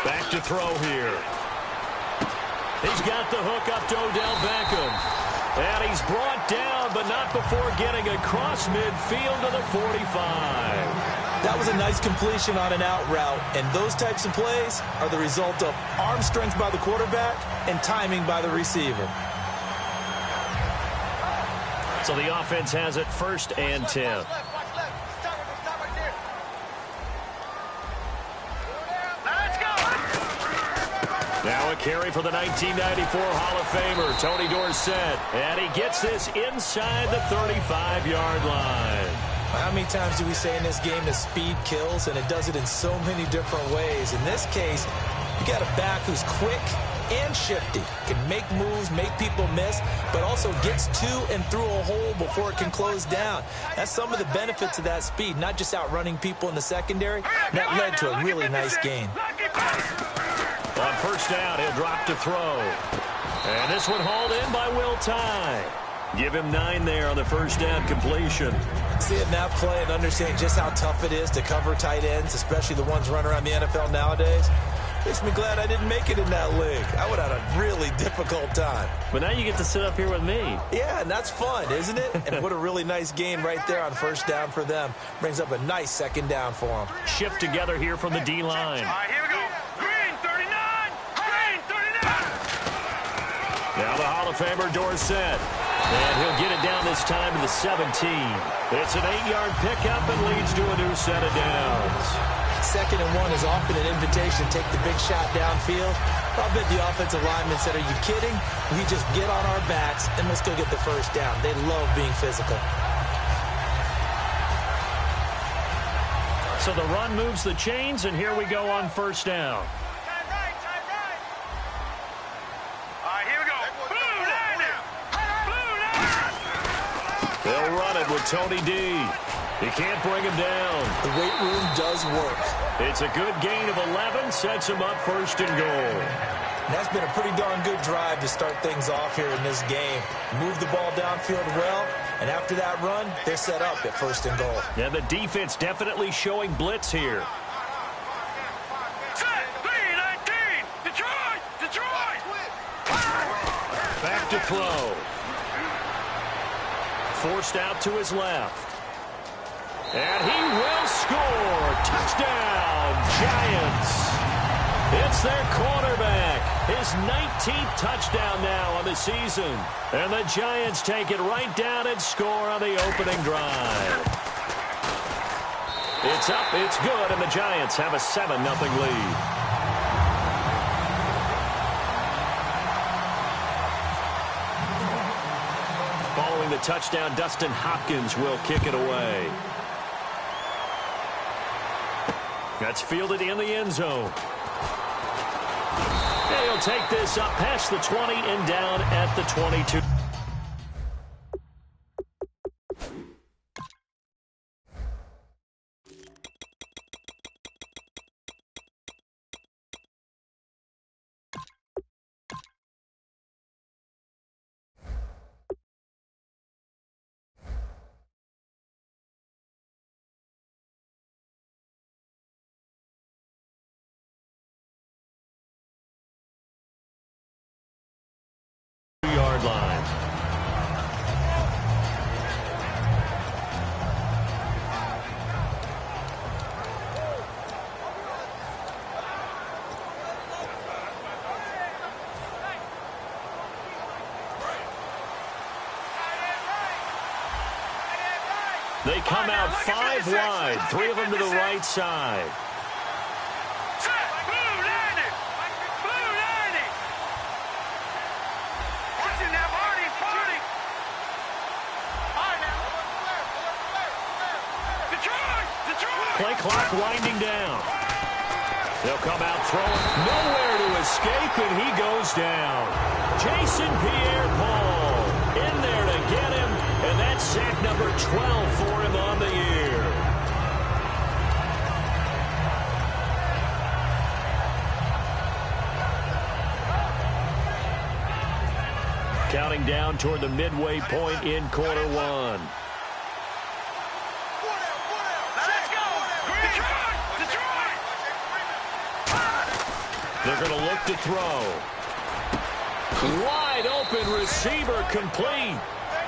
Back to throw here. He's got the hook up to Odell Beckham. And he's brought down, but not before getting across midfield to the 45. That was a nice completion on an out route, and those types of plays are the result of arm strength by the quarterback and timing by the receiver. So the offense has it 1st and 10. Now a carry for the 1994 Hall of Famer, Tony Dorsett. And he gets this inside the 35-yard line. How many times do we say in this game that speed kills, and it does it in so many different ways? In this case, you got a back who's quick and shifty, can make moves, make people miss, but also gets to and through a hole before it can close down. That's some of the benefits of that speed, not just outrunning people in the secondary. That led to a really nice gain. On 1st down, he'll drop to throw. And this one hauled in by Will Tye. Give him 9 there on the 1st down completion. Seeing that play and understanding just how tough it is to cover tight ends, especially the ones running around the NFL nowadays, makes me glad I didn't make it in that league. I would have had a really difficult time. But now you get to sit up here with me. Yeah, and that's fun, isn't it? And what a really nice gain right there on 1st down for them. Brings up a nice 2nd down for them. Shift together here from the D-line. All right, here we go. Green 39. Green 39. Now the Hall of Famer Dorsett. And he'll get it down this time to the 17. It's an 8-yard pickup and leads to a new set of downs. 2nd and 1 is often an invitation to take the big shot downfield. I'll bet the offensive lineman said, are you kidding? We just get on our backs and let's go get the 1st down. They love being physical. So the run moves the chains, and here we go on 1st down. They'll run it with Tony D. He can't bring him down. The weight room does work. It's a good gain of 11, sets him up 1st and goal. And that's been a pretty darn good drive to start things off here in this game. Move the ball downfield well, and after that run, they're set up at 1st and goal. Yeah, the defense definitely showing blitz here. Set, 3-19. Detroit! Detroit! Back to throw. Forced out to his left. And he will score. Touchdown, Giants. It's their quarterback. His 19th touchdown now on the season. And the Giants take it right down and score on the opening drive. It's up, it's good, and the Giants have a 7-0 lead. Following the touchdown, Dustin Hopkins will kick it away. That's fielded in the end zone. He'll take this up past the 20 and down at the 22. Yard line. They come out 5 wide, 3 of them to the right side. Play clock winding down. They'll come out throwing. Nowhere to escape, and he goes down. Jason Pierre-Paul in there to get him, and that's sack number 12 for him on the year. Counting down toward the midway point in quarter one. They're going to look to throw. Wide open receiver complete.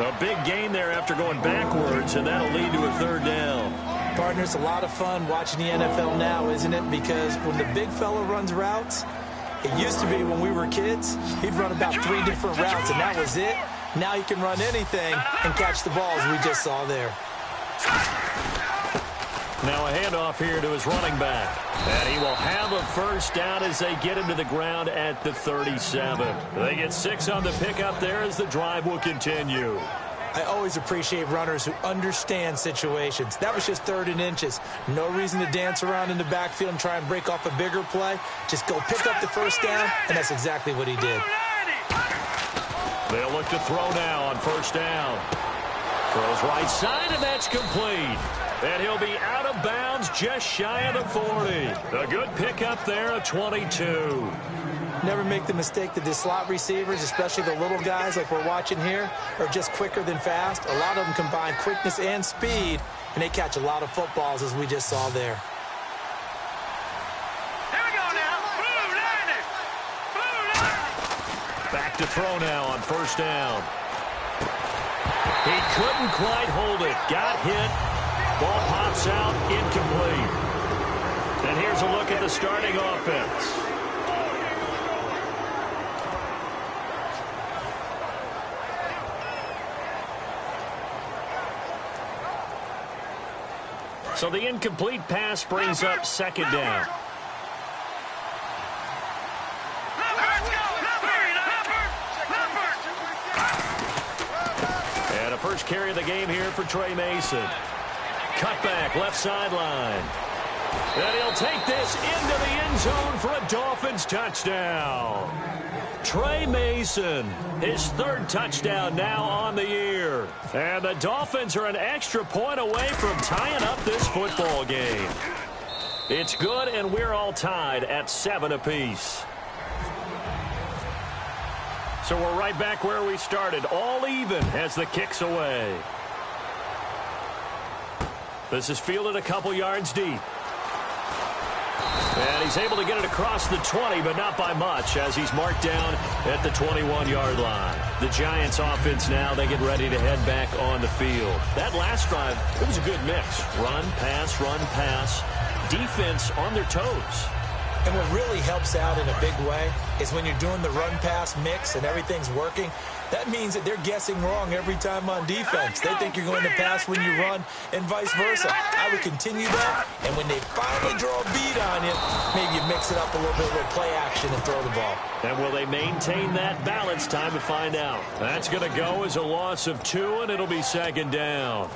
A big gain there after going backwards, and that'll lead to a third down. Partner, it's a lot of fun watching the NFL now, isn't it? Because when the big fella runs routes, it used to be when we were kids, he'd run about 3 different routes, and that was it. Now he can run anything and catch the balls we just saw there. Now a handoff here to his running back. And he will have a first down as they get him to the ground at the 37. They get 6 on the pickup there as the drive will continue. I always appreciate runners who understand situations. That was just 3rd and inches. No reason to dance around in the backfield and try and break off a bigger play. Just go pick up the first down, and that's exactly what he did. They'll look to throw now on first down. Throws right side, and that's complete. And he'll be out of bounds just shy of the 40. A good pickup there, a 22. Never make the mistake that the slot receivers, especially the little guys like we're watching here, are just quicker than fast. A lot of them combine quickness and speed, and they catch a lot of footballs, as we just saw there. Here we go now. Blue line it. Blue line. Back to throw now on first down. He couldn't quite hold it. Got hit. Ball pops out, incomplete. And here's a look at the starting offense. So the incomplete pass brings up second down. And a first carry of the game here for Trey Mason. Cutback, left sideline. And he'll take this into the end zone for a Dolphins touchdown. Trey Mason, his 3rd touchdown now on the year. And the Dolphins are an extra point away from tying up this football game. It's good, and we're all tied at 7 apiece. So we're right back where we started, all even as the kick's away. This is fielded a couple yards deep. And he's able to get it across the 20, but not by much, as he's marked down at the 21-yard line. The Giants offense now, they get ready to head back on the field. That last drive, it was a good mix. Run, pass, defense on their toes. And what really helps out in a big way is when you're doing the run-pass mix and everything's working, that means that they're guessing wrong every time on defense. They think you're going to pass when you run and vice versa. I would continue that, and when they finally draw a beat on you, maybe you mix it up a little bit with play action and throw the ball. And will they maintain that balance? Time to find out. That's going to go as a loss of 2, and it'll be second down.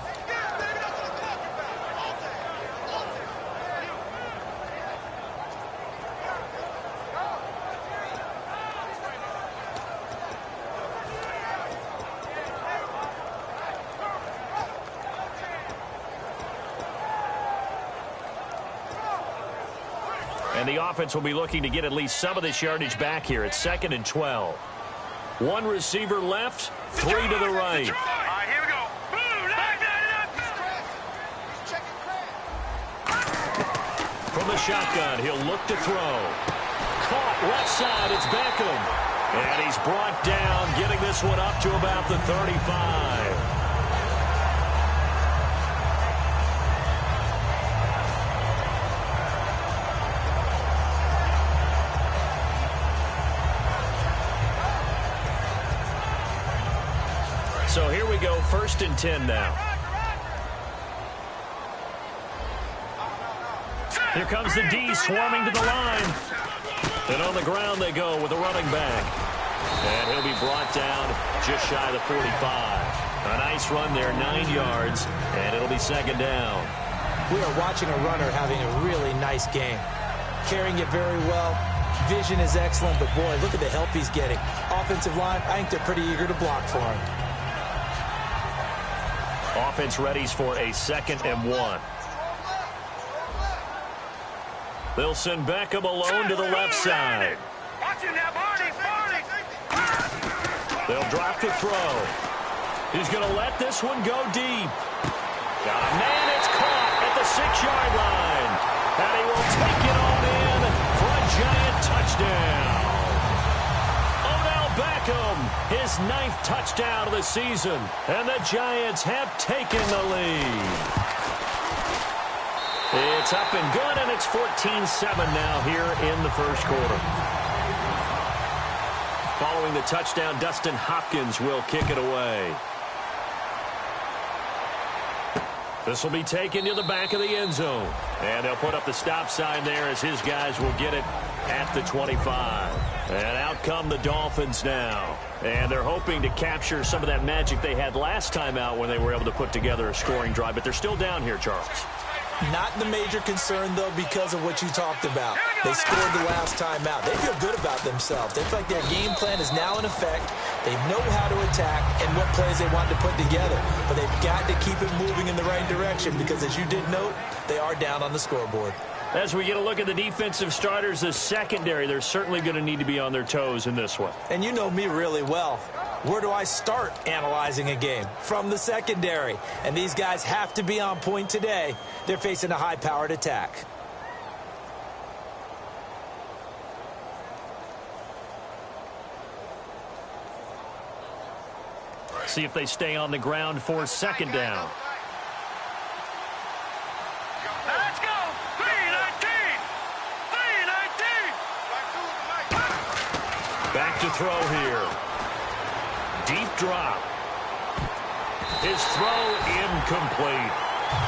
And the offense will be looking to get at least some of this yardage back here. It's 2nd and 12. 1 receiver left, 3 to the right. All right, here we go. From the shotgun, he'll look to throw. Caught left side, it's Beckham. And he's brought down, getting this one up to about the 35. So here we go, 1st and 10 now. Here comes the D swarming to the line. And on the ground they go with the running back. And he'll be brought down just shy of the 45. A nice run there, 9 yards, and it'll be second down. We are watching a runner having a really nice game. Carrying it very well. Vision is excellent, but boy, look at the help he's getting. Offensive line, I think they're pretty eager to block for him. Offense readies for a 2nd and 1. They'll send Beckham alone to the left side. Watch it now, Barney. They'll drop the throw. He's going to let this one go deep. Got a man, it's caught at the 6-yard line. And he will take it on in for a Giant touchdown. his 9th touchdown of the season. And the Giants have taken the lead. It's up and good, and it's 14-7 now here in the first quarter. Following the touchdown, Dustin Hopkins will kick it away. This will be taken to the back of the end zone. And they'll put up the stop sign there as his guys will get it at the 25. And out come the Dolphins now. And they're hoping to capture some of that magic they had last time out when they were able to put together a scoring drive. But they're still down here, Charles. Not the major concern, though, because of what you talked about. They scored the last time out. They feel good about themselves. They feel like their game plan is now in effect. They know how to attack and what plays they want to put together. But they've got to keep it moving in the right direction because, as you did note, they are down on the scoreboard. As we get a look at the defensive starters, the secondary, they're certainly going to need to be on their toes in this one. And you know me really well. Where do I start analyzing a game? From the secondary. And these guys have to be on point today. They're facing a high-powered attack. See if they stay on the ground for second down. Let's go! 3-19! 3-19! Back to throw here. Deep drop. His throw incomplete.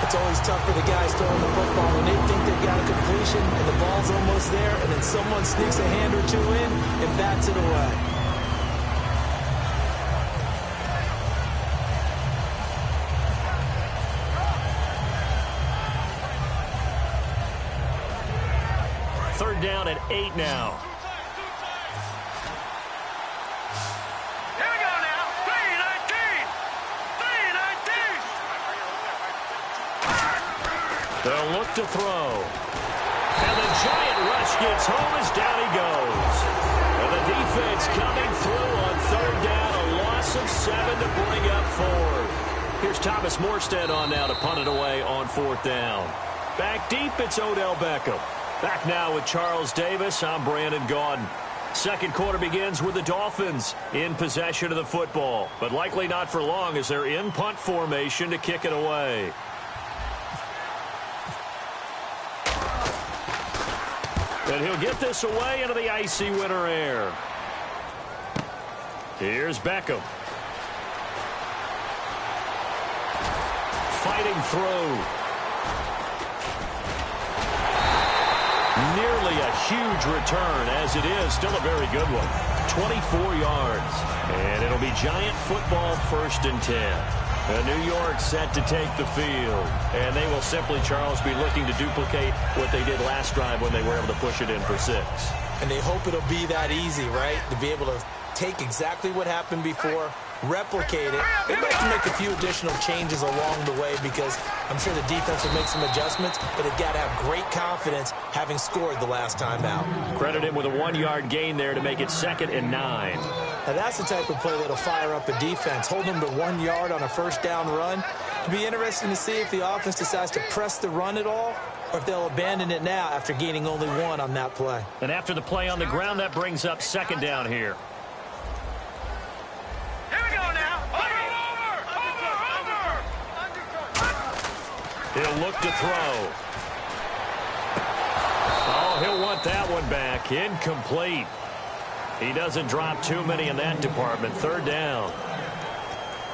It's always tough for the guys throwing the football when they think they've got a completion and the ball's almost there, and then someone sneaks a hand or two in and bats it away. Third down at 8 now. They'll look to throw. And the giant rush gets home as down he goes. And the defense coming through on third down. A loss of 7 to bring up fourth. Here's Thomas Morstead on now to punt it away on fourth down. Back deep, it's Odell Beckham. Back now with Charles Davis. I'm Brandon Gaudin. Second quarter begins with the Dolphins in possession of the football. But likely not for long as they're in punt formation to kick it away. And he'll get this away into the icy winter air. Here's Beckham. Fighting through. Nearly a huge return, as it is still a very good one. 24 yards. And it'll be Giant football, 1st and 10. New York set to take the field. And they will simply, Charles, be looking to duplicate what they did last drive when they were able to push it in for 6. And they hope it'll be that easy, right? To be able to take exactly what happened before, replicate it. They'd like to make a few additional changes along the way because I'm sure the defense will make some adjustments, but they've got to have great confidence having scored the last time out. Credit him with a 1-yard gain there to make it 2nd and 9. Now that's the type of play that'll fire up a defense. Hold them to 1 yard on a first down run. It'll be interesting to see if the offense decides to press the run at all or if they'll abandon it now after gaining only 1 on that play. And after the play on the ground, that brings up 2nd down here. Here we go now. Over. He'll look to throw. Oh, he'll want that one back. Incomplete. He doesn't drop too many in that department. 3rd down.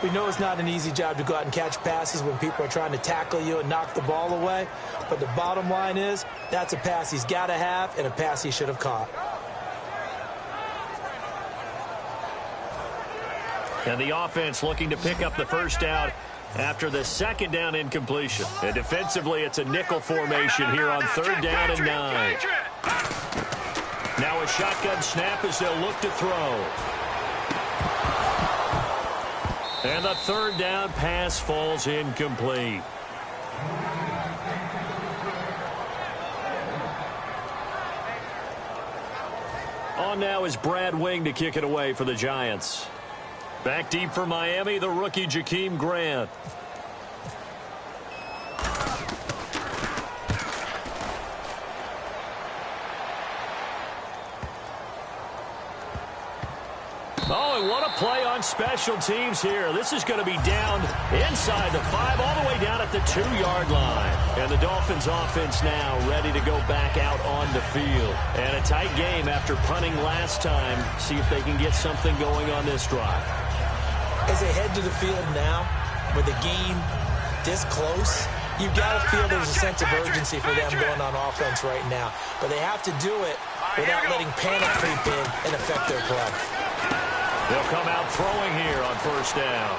We know it's not an easy job to go out and catch passes when people are trying to tackle you and knock the ball away. But the bottom line is that's a pass he's got to have and a pass he should have caught. And the offense looking to pick up the first down after the 2nd down incompletion. And defensively, it's a nickel formation here on 3rd down and 9. Now a shotgun snap as they'll look to throw. And the 3rd down pass falls incomplete. On now is Brad Wing to kick it away for the Giants. Back deep for Miami, the rookie Jakeem Grant. Oh, and what a play on special teams here. This is going to be down inside the 5, all the way down at the 2-yard line. And the Dolphins offense now ready to go back out on the field. And a tight game after punting last time. See if they can get something going on this drive. As they head to the field now, with the game this close, you've got to feel there's a sense of urgency for them going on offense right now. But they have to do it without letting panic creep in and affect their play. They'll come out throwing here on first down.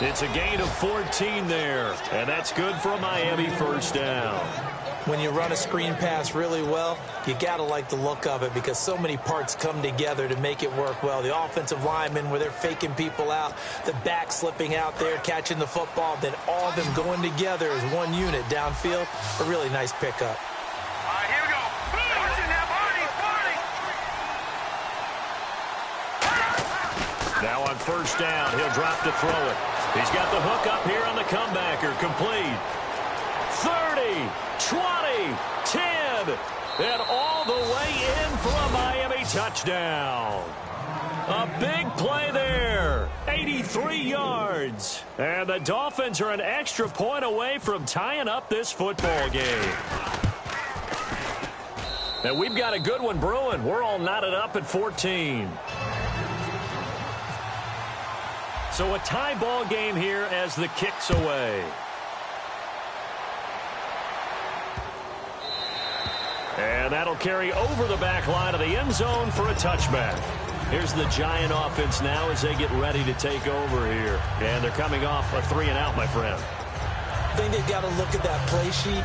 It's a gain of 14 there, and that's good for a Miami first down. When you run a screen pass really well, you got to like the look of it because so many parts come together to make it work well. The offensive linemen, where they're faking people out, the back slipping out there, catching the football, then all of them going together as one unit downfield. A really nice pickup. All right, here we go. Watch it now, Barney. Now on first down, he'll drop to throw it. He's got the hook up here on the comebacker, complete. 30, 20, 10, and all the way in for a Miami touchdown. A big play there, 83 yards. And the Dolphins are an extra point away from tying up this football game. And we've got a good one brewing. We're all knotted up at 14. So a tie ball game here as the kick's away. And that'll carry over the back line of the end zone for a touchback. Here's the Giant offense now as they get ready to take over here. And they're coming off a 3-and-out, my friend. I think they've got to look at that play sheet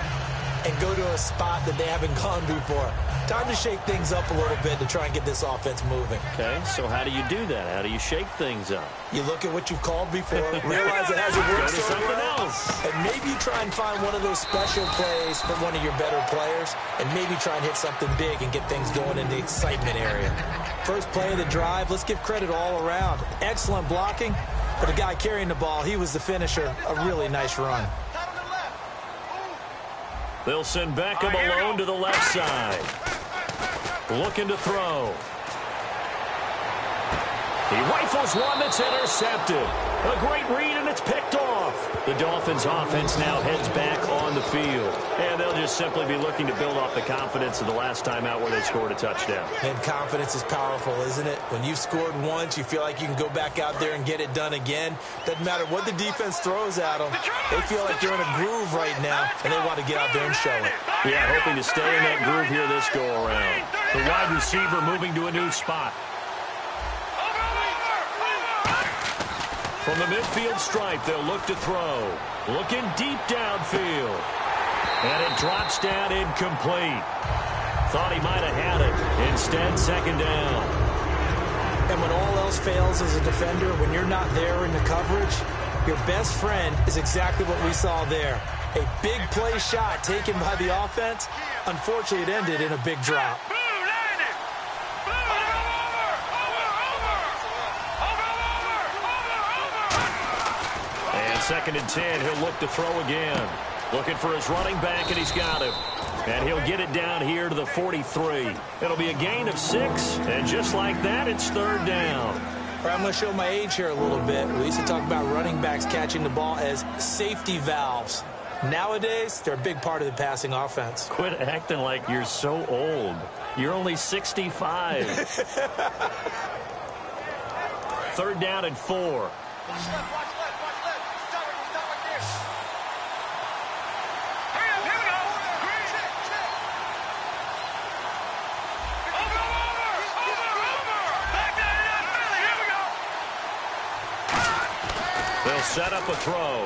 and go to a spot that they haven't gone before. Time to shake things up a little bit to try and get this offense moving. Okay, so how do you do that? How do you shake things up? You look at what you've called before, realize it hasn't worked Go to so something well, else. and maybe you try and find one of those special plays for one of your better players, and maybe try and hit something big and get things going in the excitement area. First play of the drive, let's give credit all around. Excellent blocking, but the guy carrying the ball, he was the finisher. A really nice run. They'll send Beckham alone to the left side. Looking to throw. He rifles one that's intercepted. A great read, and it's picked off. The Dolphins offense now heads back on the field. And they'll just simply be looking to build off the confidence of the last time out where they scored a touchdown. And confidence is powerful, isn't it? When you've scored once, you feel like you can go back out there and get it done again. Doesn't matter what the defense throws at them. They feel like they're in a groove right now, and they want to get out there and show it. Yeah, hoping to stay in that groove here this go-around. The wide receiver moving to a new spot. From the midfield stripe, they'll look to throw. Looking deep downfield. And it drops down incomplete. Thought he might have had it. Instead, second down. And when all else fails as a defender, when you're not there in the coverage, your best friend is exactly what we saw there. A big play shot taken by the offense. Unfortunately, it ended in a big drop. Second and 10, he'll look to throw again. Looking for his running back, and he's got him. And he'll get it down here to the 43. It'll be a gain of 6, and just like that, it's third down. All right, I'm going to show my age here a little bit. We used to talk about running backs catching the ball as safety valves. Nowadays, they're a big part of the passing offense. Quit acting like you're so old. You're only 65. Third down and 4. They'll set up a throw.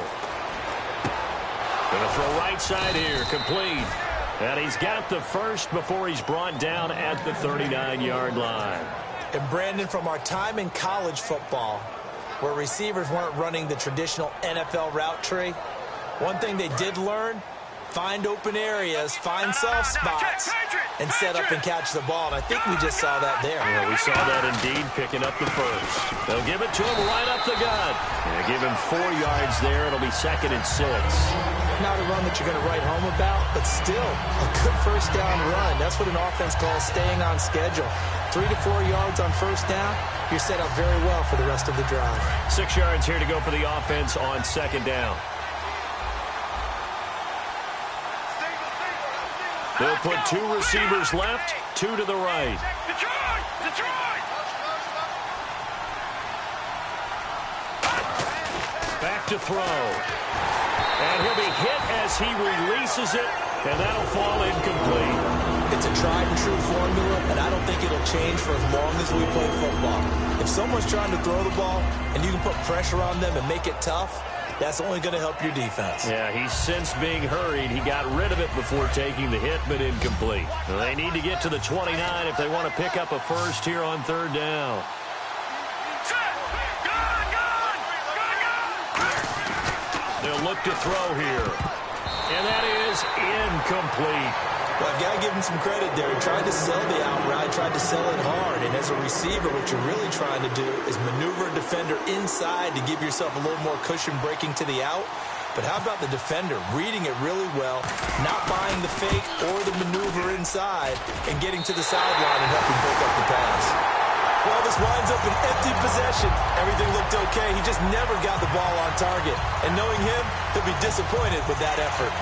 Gonna throw right side here, complete. And he's got the first before he's brought down at the 39-yard line. And Brandon, from our time in college football, where receivers weren't running the traditional NFL route tree, one thing they did learn, find open areas, find soft spots, and set up and catch the ball. And I think we just saw that there. Yeah, we saw that indeed, picking up the first. They'll give it to him right up the gut. Yeah, give him 4 yards there. It'll be second and 6. Not a run that you're going to write home about, but still a good first down run. That's what an offense calls staying on schedule. 3 to 4 yards on first down, you're set up very well for the rest of the drive. 6 yards here to go for the offense on second down. They'll put 2 receivers left, 2 to the right. Detroit! Detroit! Back to throw. And he'll be hit as he releases it, and that'll fall incomplete. It's a tried-and-true formula, and I don't think it'll change for as long as we play football. If someone's trying to throw the ball and you can put pressure on them and make it tough, that's only going to help your defense. Yeah, he's since being hurried. He got rid of it before taking the hit, but incomplete. Well, they need to get to the 29 if they want to pick up a first here on third down. They'll look to throw here. And that is incomplete. Well, I've got to give him some credit there. He tried to sell the out route, tried to sell it hard. And as a receiver, what you're really trying to do is maneuver a defender inside to give yourself a little more cushion breaking to the out. But how about the defender reading it really well, not buying the fake or the maneuver inside, and getting to the sideline and helping break up the pass? Well, this winds up an empty possession. Everything looked okay. He just never got the ball on target. And knowing him, he'll be disappointed with that effort.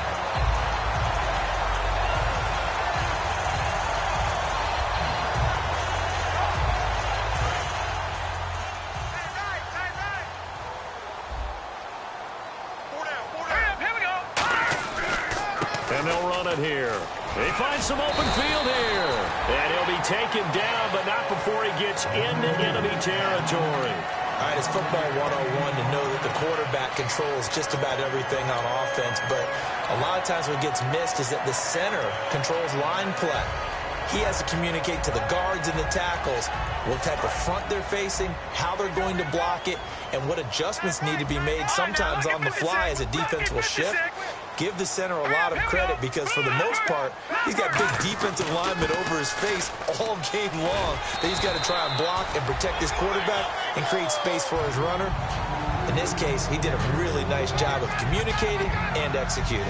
And they'll run it here. They find some open field here. And he'll be taken down, but not before he gets into enemy territory. All right, it's football 101 to know that the quarterback controls just about everything on offense, but a lot of times what gets missed is that the center controls line play. He has to communicate to the guards and the tackles what type of front they're facing, how they're going to block it, and what adjustments need to be made sometimes on the fly as a defense will shift. Give the center a lot of credit because for the most part, he's got big defensive linemen over his face all game long that he's got to try and block and protect his quarterback and create space for his runner. In this case, he did a really nice job of communicating and executing.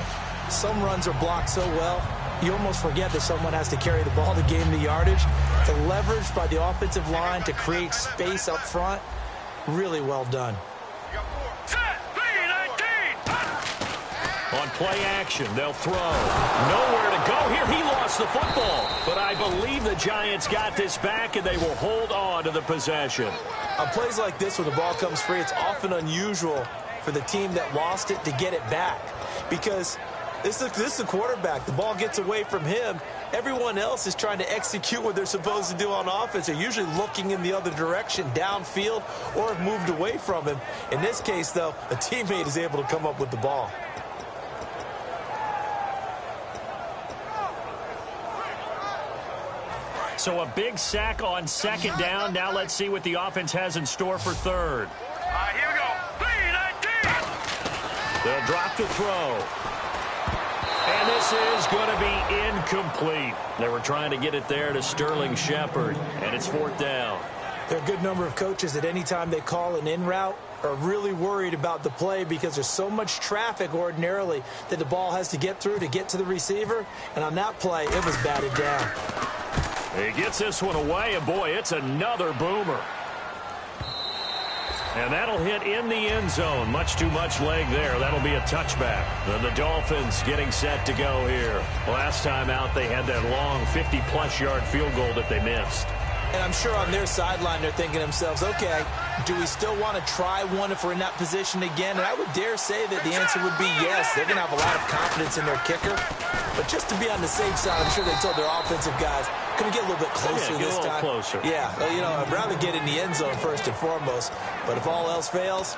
Some runs are blocked so well, you almost forget that someone has to carry the ball to gain the yardage. The leverage by the offensive line to create space up front, really well done. On play action, they'll throw. Nowhere to go here. He lost the football. But I believe the Giants got this back, and they will hold on to the possession. On plays like this, when the ball comes free, it's often unusual for the team that lost it to get it back. Because this is the quarterback. The ball gets away from him. Everyone else is trying to execute what they're supposed to do on offense. They're usually looking in the other direction, downfield, or have moved away from him. In this case, though, a teammate is able to come up with the ball. So a big sack on second down. Now let's see what the offense has in store for third. Here we go. They'll drop the throw. And this is going to be incomplete. They were trying to get it there to Sterling Shepard, and it's fourth down. There are a good number of coaches that any time they call an in route are really worried about the play because there's so much traffic ordinarily that the ball has to get through to get to the receiver. And on that play, it was batted down. He gets this one away, and boy, it's another boomer. And that'll hit in the end zone. Much too much leg there. That'll be a touchback. The Dolphins getting set to go here. Last time out, they had that long 50-plus yard field goal that they missed. And I'm sure on their sideline they're thinking to themselves, okay, do we still want to try one if we're in that position again? And I would dare say that the answer would be yes. They're going to have a lot of confidence in their kicker. But just to be on the safe side, I'm sure they told their offensive guys, can we get a little bit closer this time? Closer. Yeah, well, you know, I'd rather get in the end zone first and foremost. But if all else fails,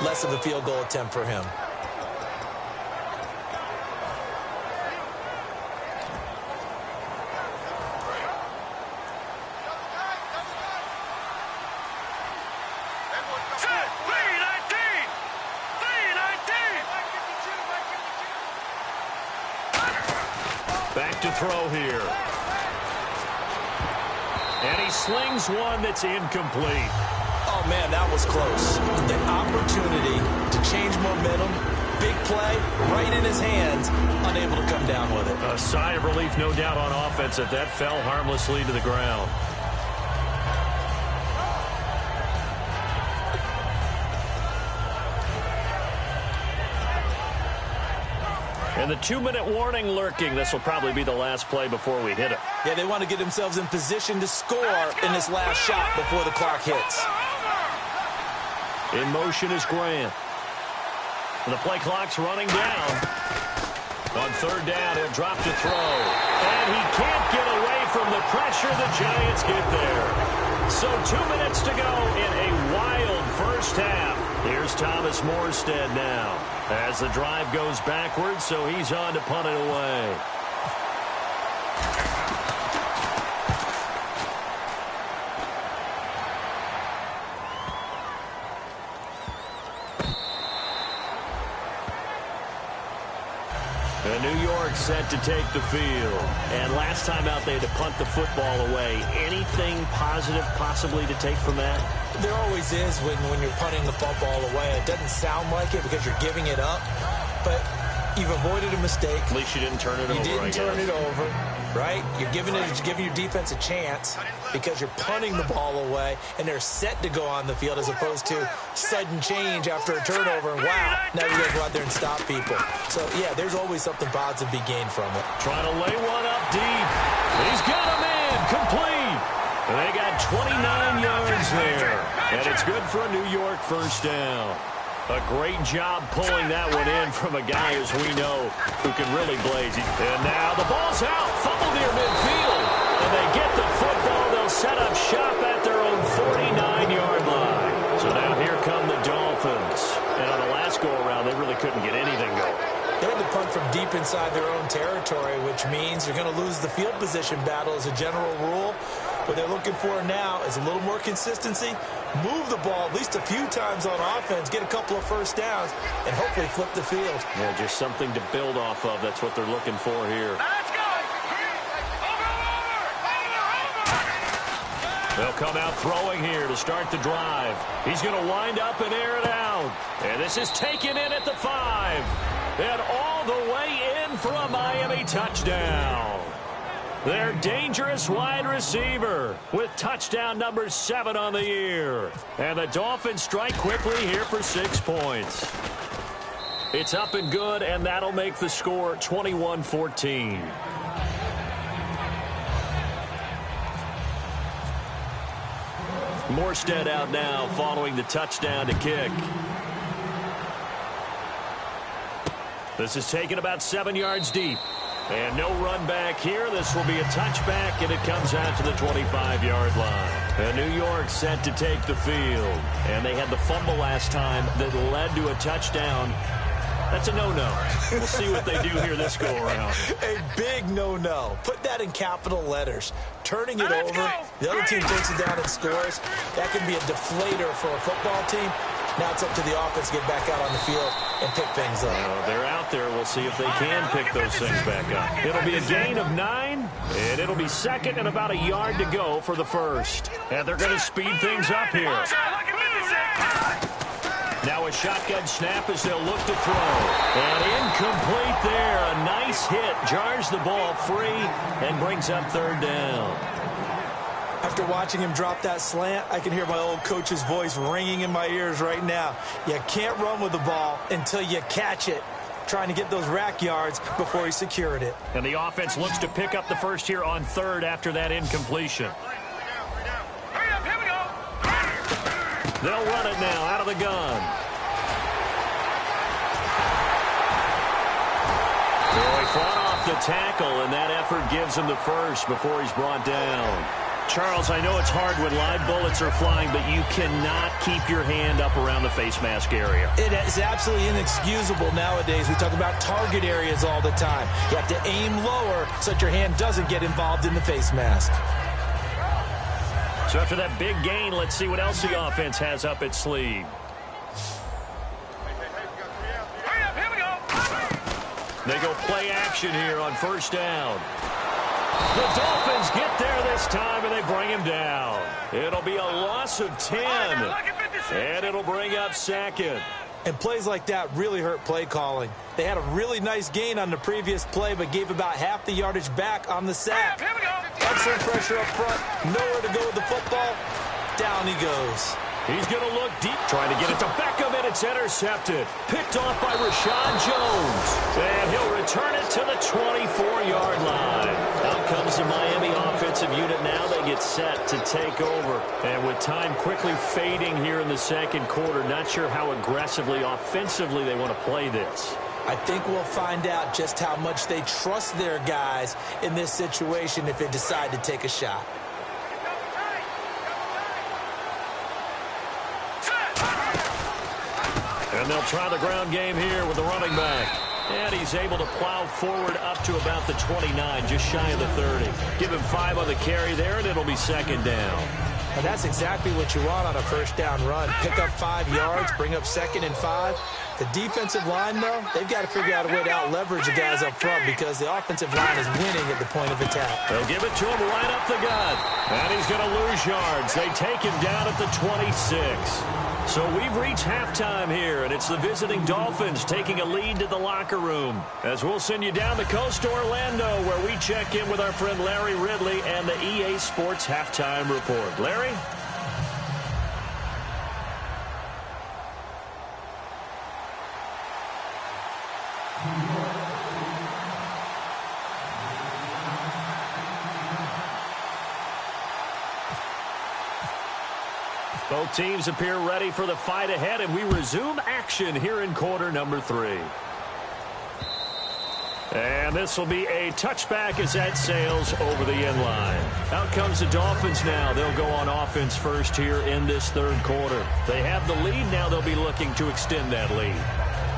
less of a field goal attempt for him. Back to throw here. And he slings one that's incomplete. Oh, man, that was close. The opportunity to change momentum, Big play, right in his hands, unable to come down with it. A sigh of relief, no doubt, on offense that fell harmlessly to the ground. And the 2-minute warning lurking. This will probably be the last play before we hit it. Yeah, they want to get themselves in position to score in this last shot before the clock hits. In motion is Grant. And the play clock's running down. On third down, he'll drop to throw. And he can't get away from the pressure. The Giants get there. So 2 minutes to go in a wild first half. Here's Thomas Morstead now as the drive goes backwards, so he's on to punt it away. New York set to take the field. And last time out, they had to punt the football away. Anything positive possibly to take from that? There always is when you're punting the football away. It doesn't sound like it because you're giving it up, but you've avoided a mistake. At least you didn't turn it over. You didn't turn it over, right? You're giving your defense a chance because you're punting the ball away, and they're set to go on the field as opposed to sudden change after a turnover. And wow, now you got to go out there and stop people. So, yeah, there's always something positive to be gained from it. Trying to lay one up deep. He's got a man complete. And they got 29 yards there. And it's good for a New York first down. A great job pulling that one in from a guy, as we know, who can really blaze. And now the ball's out. Fumble near midfield. And they get the football. They'll set up shop at their own 49-yard line. So now here come the Dolphins. And on the last go-around, they really couldn't get anything going. They had to punt from deep inside their own territory, which means you're going to lose the field position battle as a general rule. What they're looking for now is a little more consistency, move the ball at least a few times on offense, get a couple of first downs, and hopefully flip the field. Yeah, just something to build off of. That's what they're looking for here. Let's go! They'll come out throwing here to start the drive. He's going to wind up and air it out. And this is taken in at the 5. And all the way in for a Miami touchdown. Their dangerous wide receiver with touchdown number 7 on the year. And the Dolphins strike quickly here for 6 points. It's up and good, and that'll make the score 21-14. Morstead out now following the touchdown to kick. This is taken about 7 yards deep. And no run back here. This will be a touchback, and it comes out to the 25-yard line. And New York set to take the field. And they had the fumble last time that led to a touchdown. That's a no-no. We'll see what they do here this go-around. A big no-no. Put that in capital letters. Turning it over, the other team takes it down and scores. That can be a deflator for a football team. Now it's up to the offense to get back out on the field and pick things up. They're out there. We'll see if they can pick those things back up. It'll be a gain of 9, and it'll be second and about a yard to go for the first. And they're going to speed things up here. Now a shotgun snap as they'll look to throw. And incomplete there. A nice hit. Jars the ball free and brings up third down. After watching him drop that slant, I can hear my old coach's voice ringing in my ears right now. You can't run with the ball until you catch it. Trying to get those rack yards before he secured it. And the offense looks to pick up the first here on third after that incompletion. Hurry up, here we go. They'll run it now out of the gun. He fought off the tackle, and that effort gives him the first before he's brought down. Charles, I know it's hard when live bullets are flying, but you cannot keep your hand up around the face mask area. It is absolutely inexcusable nowadays. We talk about target areas all the time. You have to aim lower so that your hand doesn't get involved in the face mask. So after that big gain, let's see what else the offense has up its sleeve. Hurry up, here we go. They go play action here on first down. The Dolphins get there this time, and they bring him down. It'll be a loss of 10, and it'll bring up second. And plays like that really hurt play calling. They had a really nice gain on the previous play, but gave about half the yardage back on the sack. Here we go. Excellent pressure up front. Nowhere to go with the football. Down he goes. He's going to look deep, trying to get it to Beckham, and it's intercepted. Picked off by Rashad Jones. And he'll return it to the 24-yard line. Out comes the Miami offensive unit now. They get set to take over. And with time quickly fading here in the second quarter, not sure how aggressively, offensively they want to play this. I think we'll find out just how much they trust their guys in this situation if they decide to take a shot. And they'll try the ground game here with the running back. And he's able to plow forward up to about the 29, just shy of the 30. Give him 5 on the carry there, and it'll be second down. And that's exactly what you want on a first down run. Pick up 5 yards, bring up 2nd and 5. The defensive line, though, they've got to figure out a way to out-leverage the guys up front because the offensive line is winning at the point of attack. They'll give it to him right up the gut. And he's going to lose yards. They take him down at the 26. So we've reached halftime here, and it's the visiting Dolphins taking a lead to the locker room. As we'll send you down the coast to Orlando, where we check in with our friend Larry Ridley and the EA Sports Halftime Report. Larry? Both teams appear ready for the fight ahead, and we resume action here in quarter number 3. And this will be a touchback as that sails over the end line. Out comes the Dolphins now. They'll go on offense first here in this third quarter. They have the lead. Now they'll be looking to extend that lead.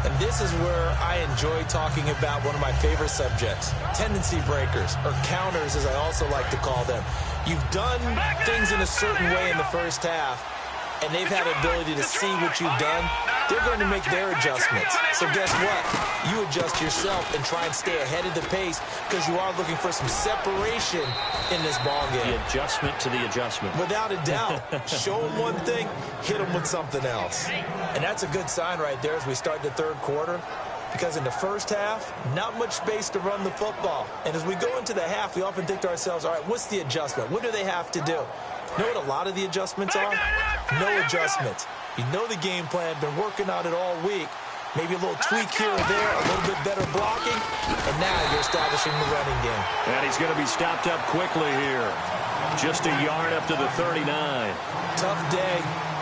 And this is where I enjoy talking about one of my favorite subjects, tendency breakers, or counters as I also like to call them. You've done things in a certain way in the first half, and they've had the ability to see what you've done. They're going to make their adjustments. So guess what? You adjust yourself and try and stay ahead of the pace because you are looking for some separation in this ball game. The adjustment to the adjustment. Without a doubt. Show them one thing, hit them with something else. And that's a good sign right there as we start the third quarter. Because in the first half, not much space to run the football. And as we go into the half, we often think to ourselves, all right, what's the adjustment? What do they have to do? You know what a lot of the adjustments are? No adjustments. You know the game plan, been working on it all week. Maybe a little tweak here or there, a little bit better blocking, and now you're establishing the running game. And he's going to be stopped up quickly here. Just a yard up to the 39. Tough day,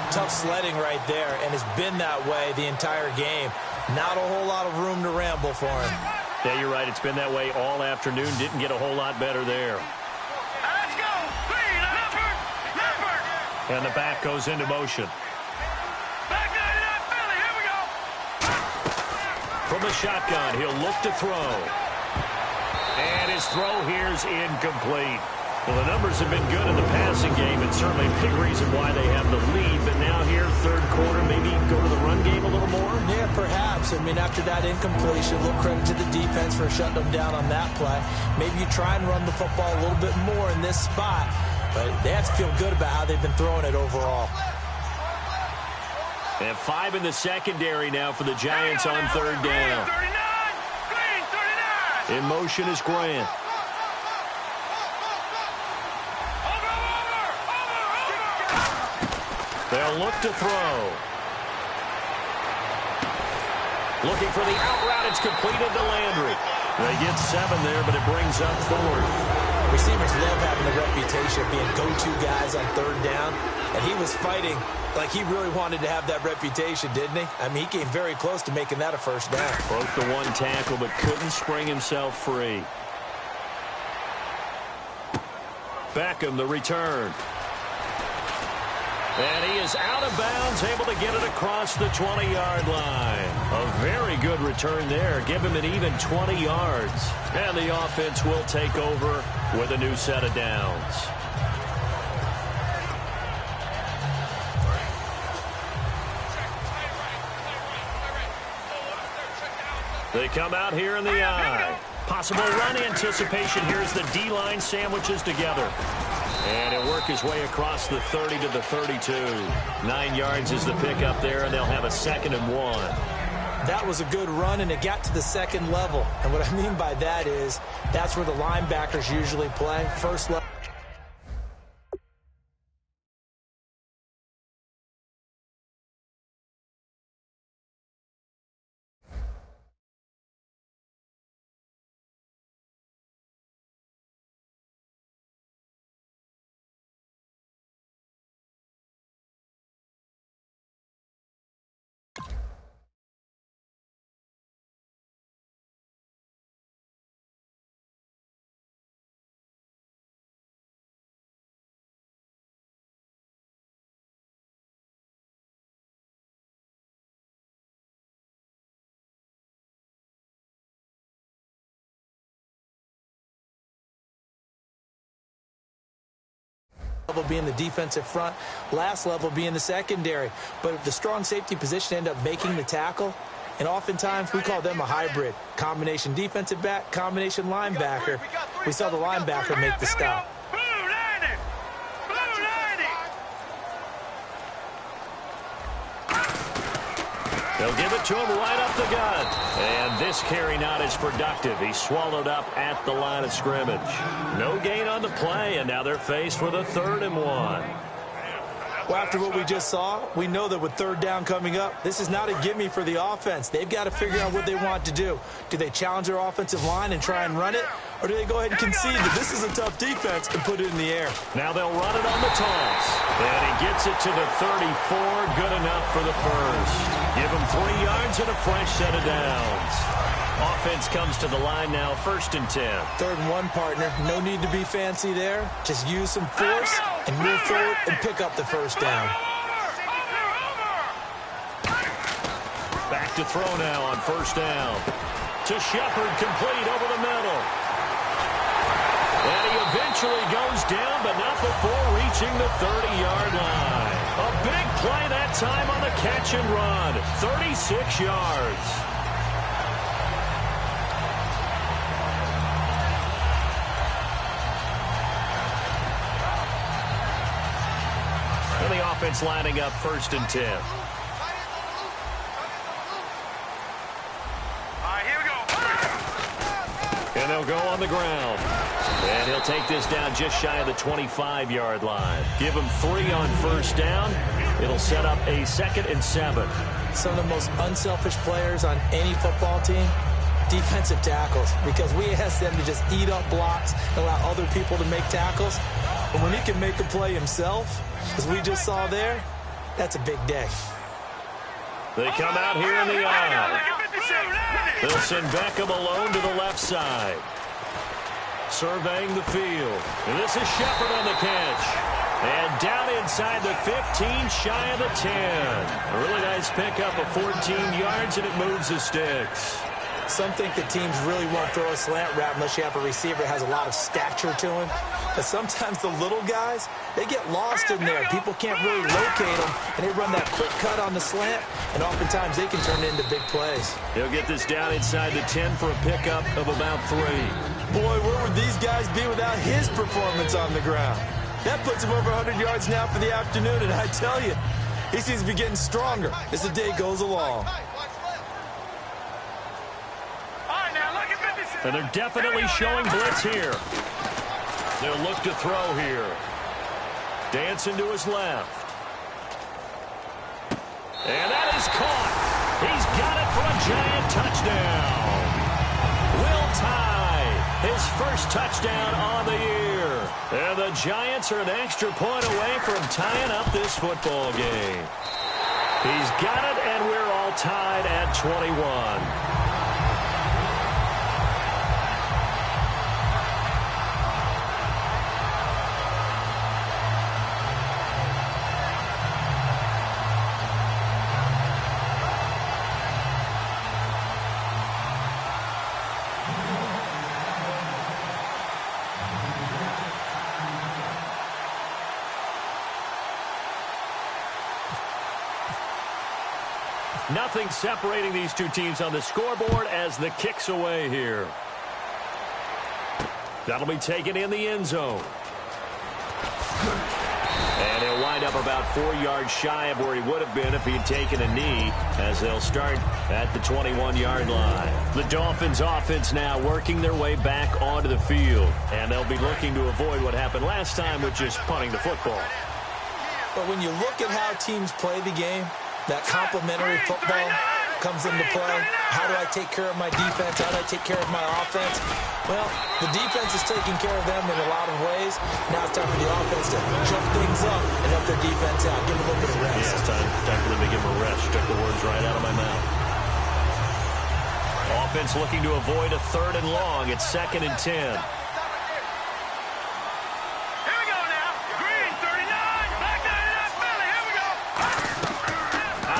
tough sledding right there, and it's been that way the entire game. Not a whole lot of room to ramble for him. Yeah, you're right. It's been that way all afternoon. Didn't get a whole lot better there. Let's go. Clean. Leopard. And the back goes into motion. Back 99 Philly. Here we go. From the shotgun, he'll look to throw. And his throw here's incomplete. Well, the numbers have been good in the passing game, and certainly a big reason why they have the lead. But now here, third quarter, maybe go to the run game a little more? Yeah, perhaps. I mean, after that incompletion, a little credit to the defense for shutting them down on that play. Maybe you try and run the football a little bit more in this spot. But they have to feel good about how they've been throwing it overall. They have 5 in the secondary now for the Giants on third down. 39. Clean. 39. In motion is Grant. They'll look to throw. Looking for the out route. It's completed to Landry. They get 7 there, but it brings up 4th. Receivers love having the reputation of being go-to guys on third down. And he was fighting like he really wanted to have that reputation, didn't he? I mean, he came very close to making that a first down. Broke the one tackle, but couldn't spring himself free. Beckham, the return. And he is out of bounds, able to get it across the 20-yard line. A very good return there. Give him an even 20 yards. And the offense will take over with a new set of downs. They come out here in the eye. Possible run anticipation. Here's the D-line sandwiches together. And he'll work his way across the 30 to the 32. 9 yards is the pickup there, and they'll have a 2nd and 1. That was a good run, and it got to the second level. And what I mean by that is that's where the linebackers usually play, first level. Level being the defensive front, last level being the secondary. But the strong safety position end up making the tackle, and oftentimes we call them a hybrid. Combination defensive back, combination linebacker. We saw the linebacker make the stop. They'll give it to him right up the gut. And this carry not as productive. He's swallowed up at the line of scrimmage. No gain on the play, and now they're faced with a 3rd and 1. Well, after what we just saw, we know that with 3rd down coming up, this is not a gimme for the offense. They've got to figure out what they want to do. Do they challenge their offensive line and try and run it? Or do they go ahead and concede that this is a tough defense and put it in the air? Now they'll run it on the toss. And he gets it to the 34. Good enough for the first. Give him 3 yards and a fresh set of downs. Offense comes to the line now, 1st and 10. 3rd and 1, partner. No need to be fancy there. Just use some force and move forward and pick up the 1st down. Back to throw now on 1st down. To Shepard, complete over the middle. And he eventually goes down, but not before reaching the 30-yard line. A big play that time on the catch and run. 36 yards. And the offense lining up 1st and 10. And they'll go on the ground. And he'll take this down just shy of the 25-yard line. Give him 3 on 1st down. It'll set up a 2nd and 7. Some of the most unselfish players on any football team, defensive tackles, because we ask them to just eat up blocks and allow other people to make tackles. But when he can make a play himself, as we just saw there, that's a big day. They come out here in the eye. They'll send Beckham alone to the left side. Surveying the field. And this is Shepard on the catch. And down inside the 15, shy of the 10. A really nice pickup of 14 yards, and it moves the sticks. Some think that teams really won't throw a slant route unless you have a receiver that has a lot of stature to him. But sometimes the little guys, they get lost in there. People can't really locate them, and they run that quick cut on the slant, and oftentimes they can turn it into big plays. He'll get this down inside the 10 for a pickup of about 3. Boy, where would these guys be without his performance on the ground? That puts him over 100 yards now for the afternoon, and I tell you, he seems to be getting stronger as the day goes along. And they're definitely showing blitz here. They'll look to throw here. Dancing to his left. And that is caught. He's got it for a giant touchdown. Will Tye, his first touchdown on the year. And the Giants are an extra point away from tying up this football game. He's got it, and we're all tied at 21. Nothing separating these two teams on the scoreboard as the kick's away here. That'll be taken in the end zone. up about 4 yards shy of where he would have been if he had taken a knee, as they'll start at the 21-yard line. The Dolphins offense now working their way back onto the field, and they'll be looking to avoid what happened last time with just punting the football. But when you look at how teams play the game, that complementary football comes into play. How do I take care of my defense? How do I take care of my offense? Well, the defense is taking care of them in a lot of ways. Now it's time for the offense to jump things up and help their defense out. Give them a little bit of rest. Yeah, it's time for them to give them a rest. Took the words right out of my mouth. Offense looking to avoid a 3rd and long. It's 2nd and 10.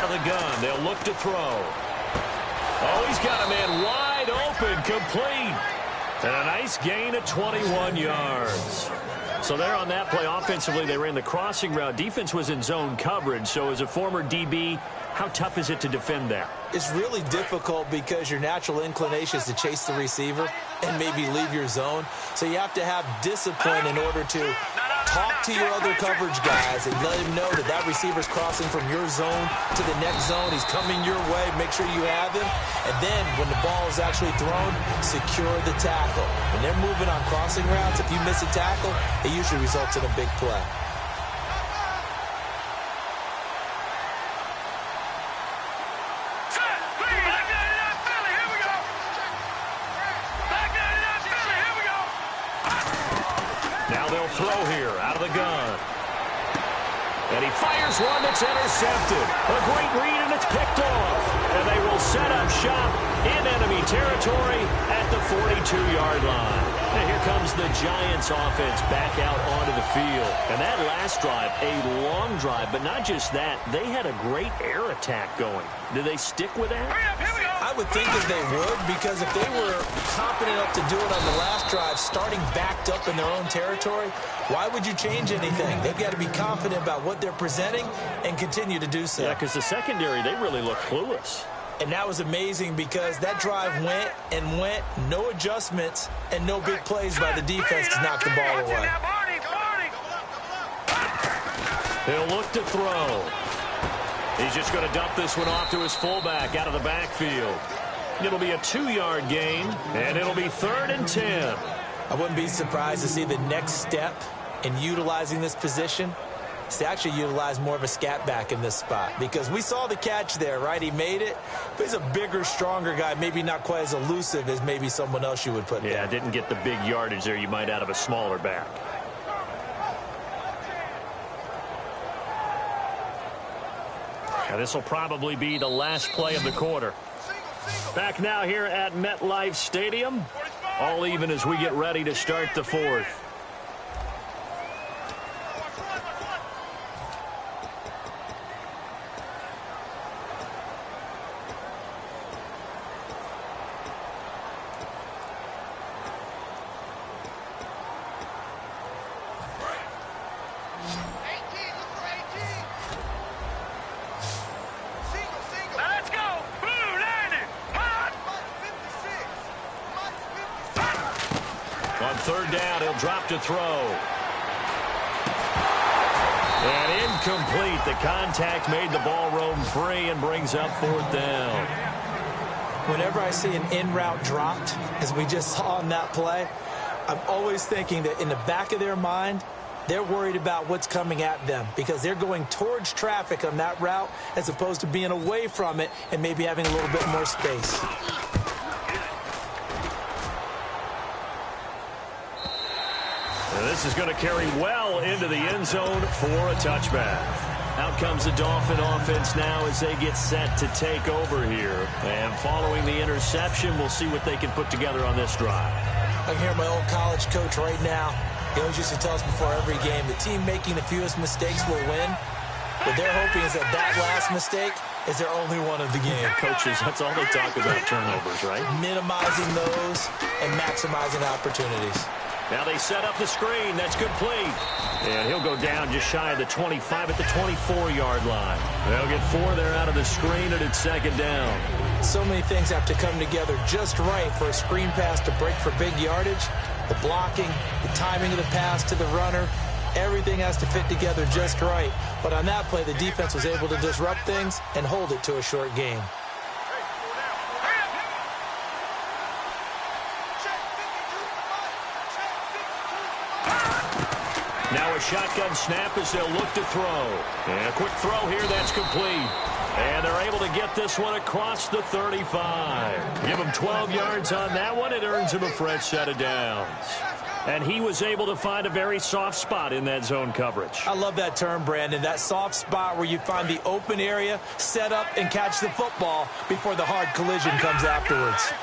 The gun. They'll look to throw. Oh, he's got a man wide open, complete. And a nice gain of 21 yards. So there on that play, offensively, they ran the crossing route. Defense was in zone coverage. So as a former DB, how tough is it to defend that? It's really difficult because your natural inclination is to chase the receiver and maybe leave your zone. So you have to have discipline in order to talk to your other coverage guys and let him know that that receiver's crossing from your zone to the next zone. He's coming your way. Make sure you have him. And then when the ball is actually thrown, secure the tackle. When they're moving on crossing routes, if you miss a tackle, it usually results in a big play. Throw here out of the gun. And he fires one that's intercepted. A great read, and it's picked off. And they will set up shop in enemy territory at the 42-yard line. And here comes the Giants offense back out onto the field. And that last drive, a long drive, but not just that. They had a great air attack going. Do they stick with that? I would think that they would, because if they were confident enough to do it on the last drive, starting backed up in their own territory, why would you change anything? They've got to be confident about what they're presenting and continue to do so. Yeah, because the secondary, they really look clueless. And that was amazing because that drive went and went, no adjustments, and no big plays by the defense to knock the ball away. He'll look to throw. He's just going to dump this one off to his fullback out of the backfield. It'll be a 2-yard gain, and it'll be 3rd and 10. I wouldn't be surprised to see the next step in utilizing this position is to actually utilize more of a scat back in this spot, because we saw the catch there, right? He made it, but he's a bigger, stronger guy, maybe not quite as elusive as maybe someone else you would put there. Yeah, didn't get the big yardage there you might out of a smaller back. Now, this will probably be the last play of the quarter. Back now here at MetLife Stadium. All even as we get ready to start the 4th. On 3rd down, he'll drop to throw. And incomplete. The contact made the ball roam free and brings up 4th down. Whenever I see an in-route dropped, as we just saw in that play, I'm always thinking that in the back of their mind, they're worried about what's coming at them because they're going towards traffic on that route as opposed to being away from it and maybe having a little bit more space. And this is going to carry well into the end zone for a touchback. Out comes the Dolphin offense now as they get set to take over here. And following the interception, we'll see what they can put together on this drive. I can hear my old college coach right now. He always used to tell us before every game, the team making the fewest mistakes will win. What they're hoping is that that last mistake is their only one of the game. Coaches, that's all they talk about, turnovers, right? Minimizing those and maximizing opportunities. Now they set up the screen. That's complete. And he'll go down just shy of the 25 at the 24-yard line. They'll get 4 there out of the screen, and it's 2nd down. So many things have to come together just right for a screen pass to break for big yardage. The blocking, the timing of the pass to the runner, Everything has to fit together just right. But on that play, the defense was able to disrupt things and hold it to a short game. Now a shotgun snap as they'll look to throw. And a quick throw here, that's complete. And they're able to get this one across the 35. Give him 12 yards on that one. It earns him a fresh set of downs. And he was able to find a very soft spot in that zone coverage. I love that term, Brandon. That soft spot where you find the open area, set up, and catch the football before the hard collision comes afterwards.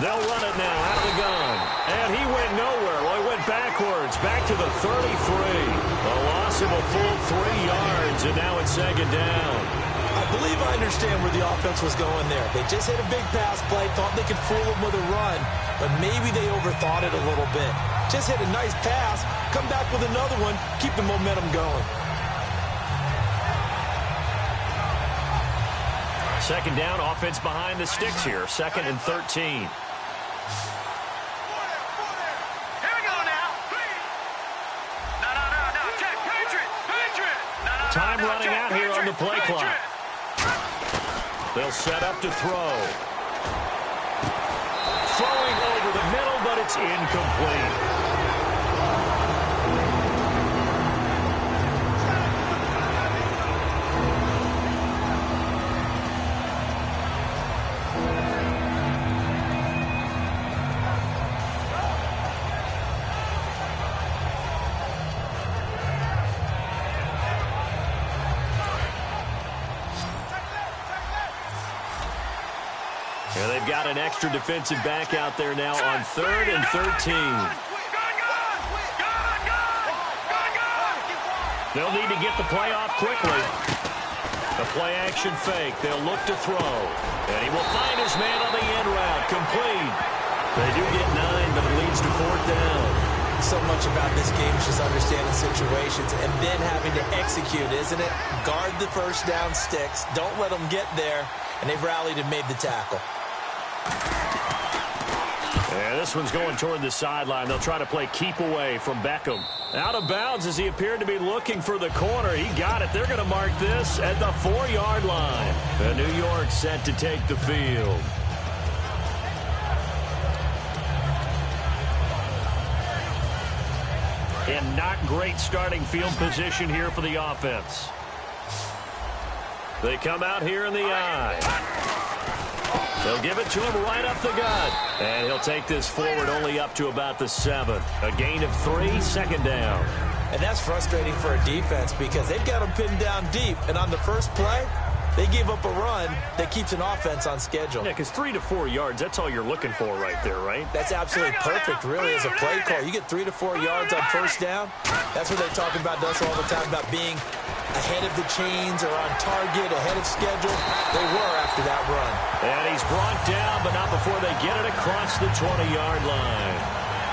They'll run it now out of the gun. And he went nowhere. Well, he went backwards, back to the 33. A loss of a full 3 yards, and now it's second down. I believe I understand where the offense was going there. They just hit a big pass play, thought they could fool them with a run, but maybe they overthought it a little bit. Just hit a nice pass, come back with another one, keep the momentum going. Second down, offense behind the sticks here. 2nd and 13. Time running out here on the play clock. They'll set up to throw. Throwing over the middle, but it's incomplete. And they've got an extra defensive back out there now on 3rd and 13. They'll need to get the play off quickly. The play action fake. They'll look to throw. And he will find his man on the end route. Complete. They do get 9, but it leads to 4th down. So much about this game is just understanding situations and then having to execute, isn't it? Guard the first down sticks. Don't let them get there. And they've rallied and made the tackle. And this one's going toward the sideline. They'll try to play keep away from Beckham. Out of bounds as he appeared to be looking for the corner. He got it. They're going to mark this at the 4-yard line. And New York set to take the field. And not great starting field position here for the offense. They come out here in the eye. They'll give it to him right up the gut. And he'll take this forward only up to about the 7. A gain of 3, 2nd down. And that's frustrating for a defense because they've got them pinned down deep. And on the first play, they gave up a run that keeps an offense on schedule. Yeah, because 3 to 4 yards, that's all you're looking for right there, right? That's absolutely perfect, really, as a play call. You get 3 to 4 yards on first down. That's what they talk about us all the time, about being ahead of the chains or on target, ahead of schedule. They were after that run. And he's brought down, but not before they get it across the 20-yard line.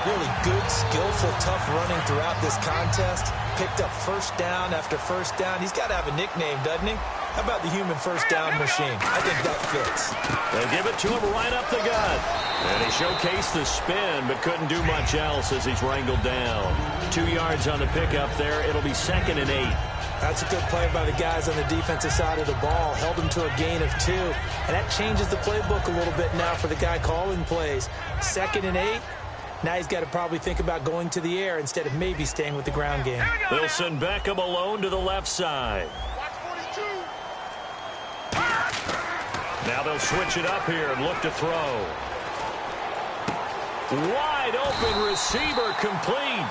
Really good, skillful, tough running throughout this contest. Picked up first down after first down. He's got to have a nickname, doesn't he? How about the human first down machine? I think that fits. They give it to him right up the gut. And he showcased the spin, but couldn't do much else as he's wrangled down. 2 yards on the pickup there. It'll be 2nd and 8. That's a good play by the guys on the defensive side of the ball. Held them to a gain of 2. And that changes the playbook a little bit now for the guy calling plays. 2nd and 8. Now he's got to probably think about going to the air instead of maybe staying with the ground game. They'll send Beckham alone to the left side. Now they'll switch it up here and look to throw. Wide open receiver, complete.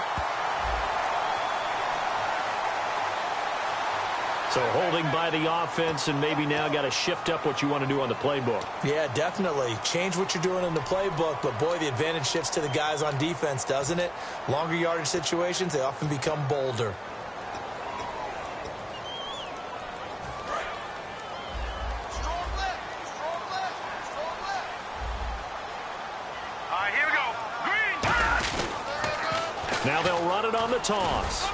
So holding by the offense, and maybe now got to shift up what you want to do on the playbook. Yeah, definitely. Change what you're doing in the playbook, but boy, the advantage shifts to the guys on defense, doesn't it? Longer yardage situations, they often become bolder. Here we go. Green. Now they'll run it on the toss.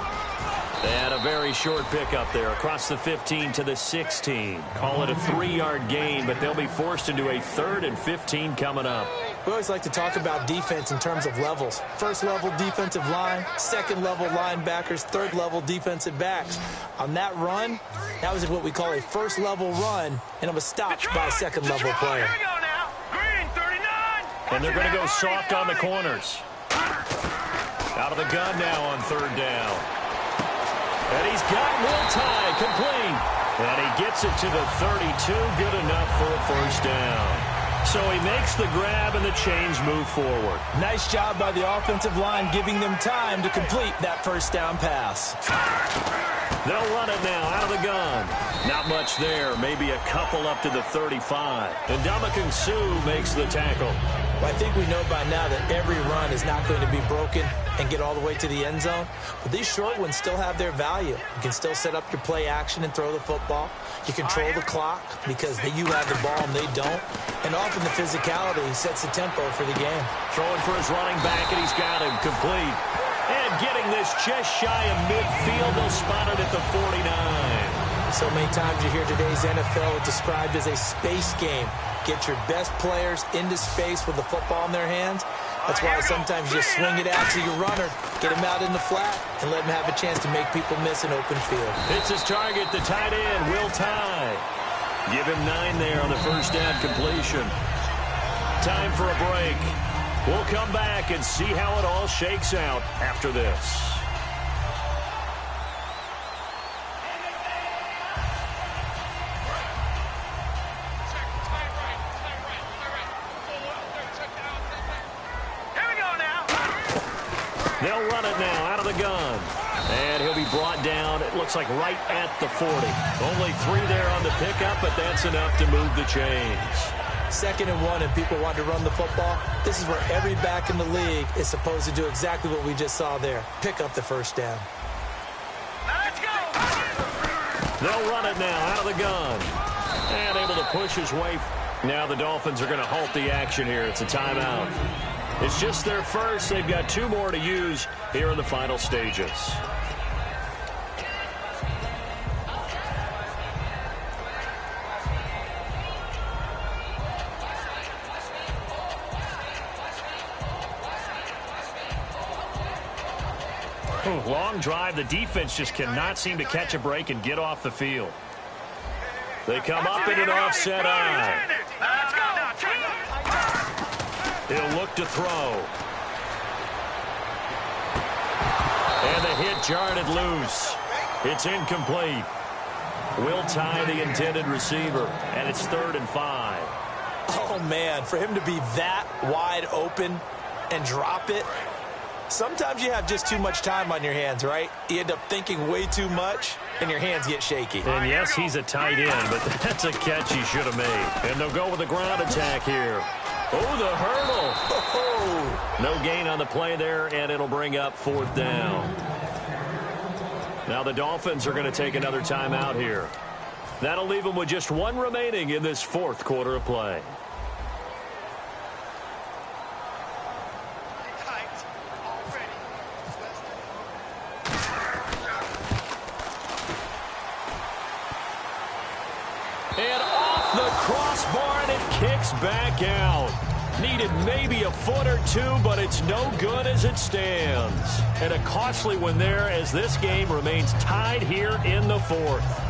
And a very short pickup there across the 15 to the 16. Call it a 3-yard gain, but they'll be forced into a 3rd and 15 coming up. We always like to talk about defense in terms of levels. First level defensive line, second level linebackers, third level defensive backs. On that run, that was what we call a first level run, and it was stopped by a second level player. Here we go now. Green, 39. And they're going to go soft on the corners. Out of the gun now on 3rd down. And he's got Will Tye complete. And he gets it to the 32. Good enough for a 1st down. So he makes the grab and the chains move forward. Nice job by the offensive line giving them time to complete that 1st down pass. They'll run it now out of the gun. Not much there. Maybe a couple up to the 35. And Ndamukong Suh makes the tackle. Well, I think we know by now that every run is not going to be broken and get all the way to the end zone. But these short ones still have their value. You can still set up your play action and throw the football. You control the clock because you have the ball and they don't. And often the physicality sets the tempo for the game. Throwing for his running back, and he's got him complete. And getting this just shy of midfield. They'll spot it at the 49. So many times you hear today's NFL described as a space game. Get your best players into space with the football in their hands. That's why sometimes you just swing it out to your runner, get him out in the flat, and let him have a chance to make people miss an open field. It's his target, the tight end, Will Tye. Give him 9 there on the 1st down completion. Time for a break. We'll come back and see how it all shakes out after this. They'll run it now out of the gun. And he'll be brought down, it looks like right at the 40. Only 3 there on the pickup, but that's enough to move the chains. 2nd and 1, and people want to run the football. This is where every back in the league is supposed to do exactly what we just saw there. Pick up the 1st down. Let's go. They'll run it now out of the gun. And able to push his way. Now the Dolphins are going to halt the action here. It's a timeout. It's just their first. They've got 2 more to use here in the final stages. Long drive. The defense just cannot seem to catch a break and get off the field. They come up in an offset eye. Let's go. He'll look to throw. And the hit jarred it loose. It's incomplete. Will Tye, the intended receiver, and it's 3rd and 5. Oh, man, for him to be that wide open and drop it, sometimes you have just too much time on your hands, right? You end up thinking way too much, and your hands get shaky. And yes, he's a tight end, but that's a catch he should have made. And they'll go with a ground attack here. Oh, the hurdle. Oh, no gain on the play there, and it'll bring up 4th down. Now the Dolphins are going to take another timeout here. That'll leave them with just 1 remaining in this 4th quarter of play. And off the crossbar, and it kicks back out. Needed maybe a foot or 2, but it's no good as it stands. And a costly one there as this game remains tied here in the 4th.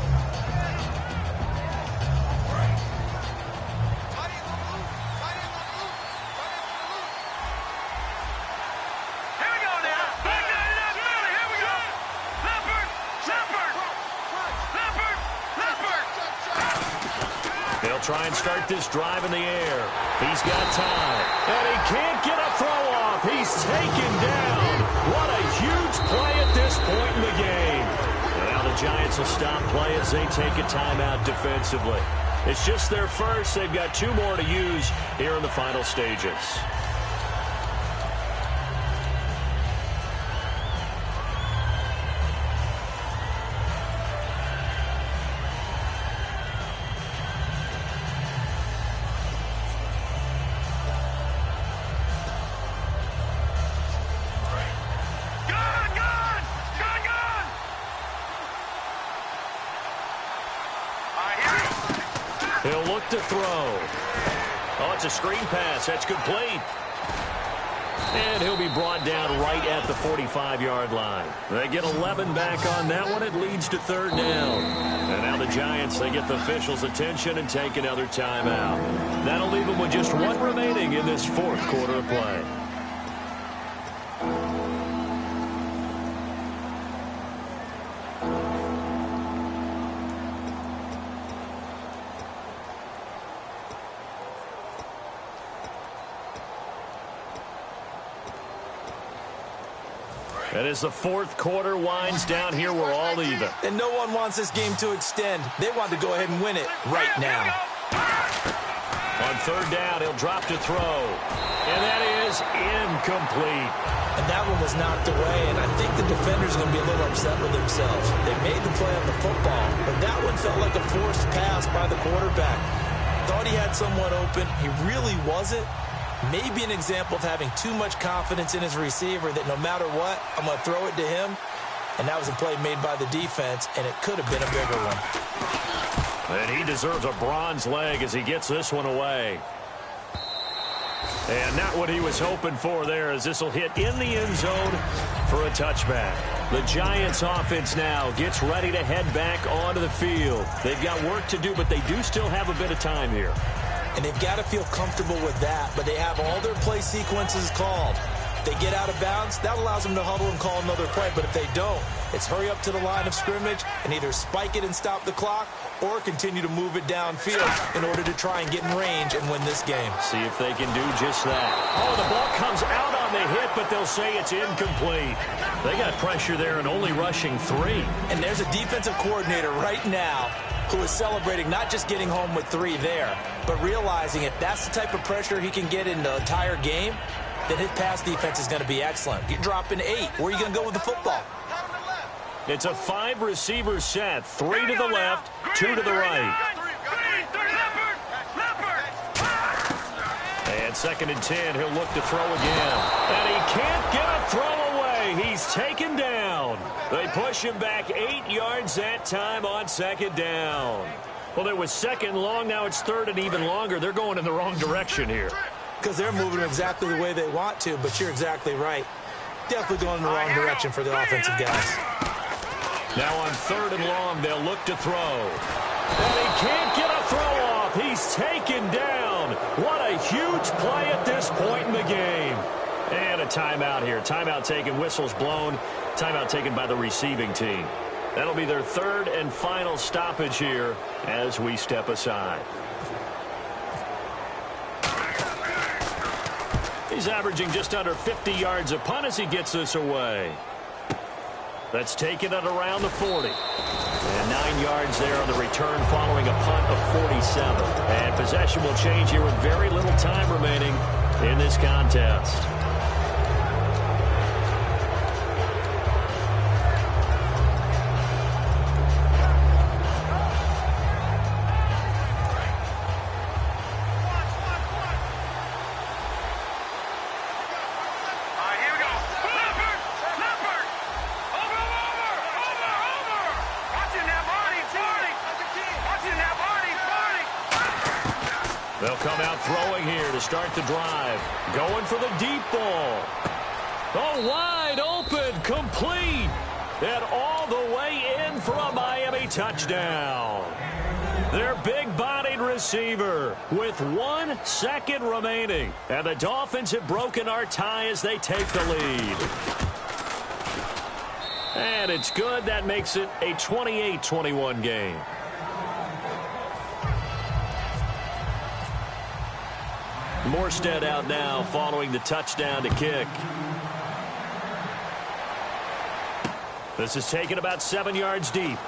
Try and start this drive in the air. He's got time. And he can't get a throw off. He's taken down. What a huge play at this point in the game. And now the Giants will stop play as they take a timeout defensively. It's just their first. They've got 2 more to use here in the final stages. look to throw. Oh, it's a screen pass. That's complete. And he'll be brought down right at the 45-yard line. They get 11 back on that one. It leads to third down. And now the Giants, they get the officials' attention and take another timeout. That'll leave them with just one remaining in this fourth quarter of play. And as the fourth quarter winds down here, we're all even. And no one wants this game to extend. They want to go ahead and win it right now. On third down, he'll drop to throw. And that is incomplete. And that one was knocked away, and I think the defender's going to be a little upset with themselves. They made the play on the football, but that one felt like a forced pass by the quarterback. Thought he had someone open. He really wasn't. Maybe an example of having too much confidence in his receiver that no matter what, I'm going to throw it to him. And that was a play made by the defense, and it could have been a bigger one. And he deserves a bronze leg as he gets this one away. And not what he was hoping for there, as this will hit in the end zone for a touchback. The Giants offense now gets ready to head back onto the field. They've got work to do, but they do still have a bit of time here. And they've got to feel comfortable with that, but they have all their play sequences called. If they get out of bounds, that allows them to huddle and call another play, but if they don't, it's hurry up to the line of scrimmage and either spike it and stop the clock or continue to move it downfield in order to try and get in range and win this game. See if they can do just that. Oh, the ball comes out on the hit, but they'll say it's incomplete. They got pressure there and only rushing 3. And there's a defensive coordinator right now who is celebrating not just getting home with 3 there, but realizing if that's the type of pressure he can get in the entire game, then his pass defense is going to be excellent. You're dropping 8. Where are you going to go with the football? It's a 5-receiver set. 3 to the left, 2 to the right. And 2nd and 10, he'll look to throw again. And he can't get a throw away. He's taken down. They push him back 8 yards that time on 2nd down. Well, it was 2nd long. Now it's 3rd and even longer. They're going in the wrong direction here. Because they're moving exactly the way they want to, but you're exactly right. Definitely going in the wrong direction for the offensive guys. Now on 3rd and long, they'll look to throw. And he can't get a throw off. He's taken down. What a huge play at this point in the game. And a timeout here. Timeout taken, whistles blown. Timeout taken by the receiving team. That'll be their 3rd and final stoppage here as we step aside. He's averaging just under 50 yards a punt as he gets this away. That's taken at around the 40. And 9 yards there on the return following a punt of 47. And possession will change here with very little time remaining in this contest. They'll come out throwing here to start the drive. Going for the deep ball. Oh, wide open, complete. And all the way in for a Miami touchdown. Their big-bodied receiver with 1 second remaining. And the Dolphins have broken our tie as they take the lead. And it's good. That makes it a 28-21 game. Morstead out now following the touchdown to kick. This is taken about 7 yards deep.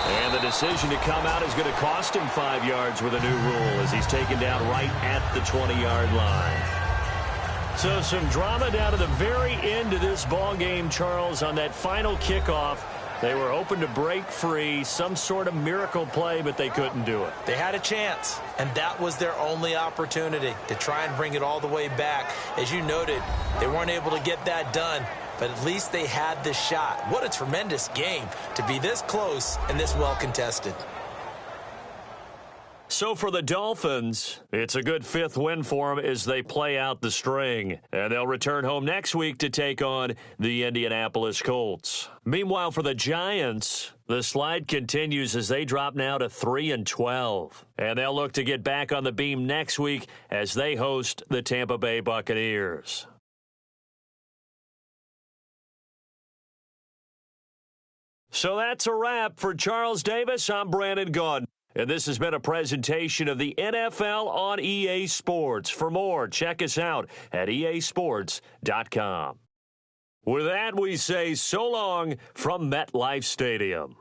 And the decision to come out is going to cost him 5 yards with a new rule as he's taken down right at the 20-yard line. So some drama down to the very end of this ball game, Charles, on that final kickoff. They were open to break free, some sort of miracle play, but they couldn't do it. They had a chance, and that was their only opportunity to try and bring it all the way back. As you noted, they weren't able to get that done, but at least they had the shot. What a tremendous game to be this close and this well contested. So for the Dolphins, it's a good fifth win for them as they play out the string. And they'll return home next week to take on the Indianapolis Colts. Meanwhile, for the Giants, the slide continues as they drop now to 3-12. And they'll look to get back on the beam next week as they host the Tampa Bay Buccaneers. So that's a wrap. For Charles Davis, I'm Brandon Gaudin. And this has been a presentation of the NFL on EA Sports. For more, check us out at easports.com. With that, we say so long from MetLife Stadium.